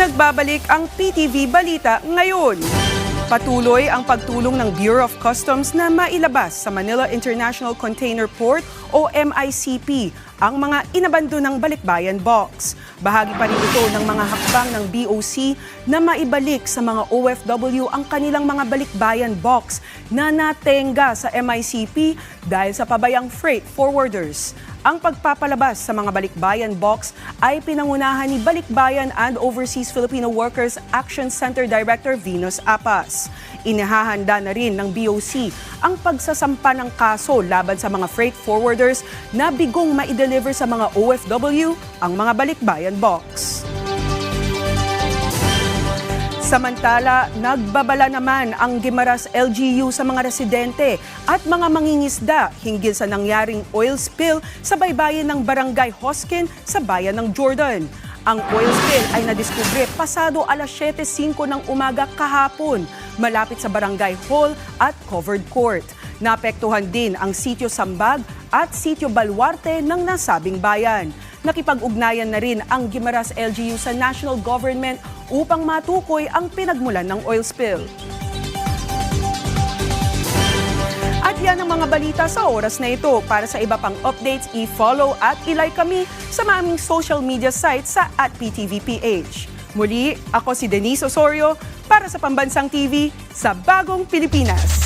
Nagbabalik ang PTV Balita ngayon. Patuloy ang pagtulong ng Bureau of Customs na mailabas sa Manila International Container Port o MICP ang mga inabandonang balikbayan box. Bahagi pa rin ito ng mga hakbang ng BOC na maibalik sa mga OFW ang kanilang mga balikbayan box na natenga sa MICP dahil sa pabayang freight forwarders. Ang pagpapalabas sa mga balikbayan box ay pinangunahan ni Balikbayan and Overseas Filipino Workers Action Center Director Venus Apas. Inihahanda na rin ng BOC ang pagsasampa ng kaso laban sa mga freight forwarders na bigong maideliver sa mga OFW ang mga balikbayan box. Samantala, nagbabala naman ang Guimaras LGU sa mga residente at mga mangingisda hinggil sa nangyaring oil spill sa baybayin ng Barangay Hoskin sa bayan ng Jordan. Ang oil spill ay nadiskubre pasado alas 7:05 ng umaga kahapon, malapit sa Barangay Hall at Covered Court. Naapektuhan din ang Sitio Sambag at Sitio Baluarte ng nasabing bayan. Nakipag-ugnayan na rin ang Guimaras LGU sa national government upang matukoy ang pinagmulan ng oil spill. At yan ang mga balita sa oras na ito. Para sa iba pang updates, i-follow at i-like kami sa aming social media sites sa @PTVPH. Muli, ako si Denise Osorio para sa Pambansang TV sa Bagong Pilipinas.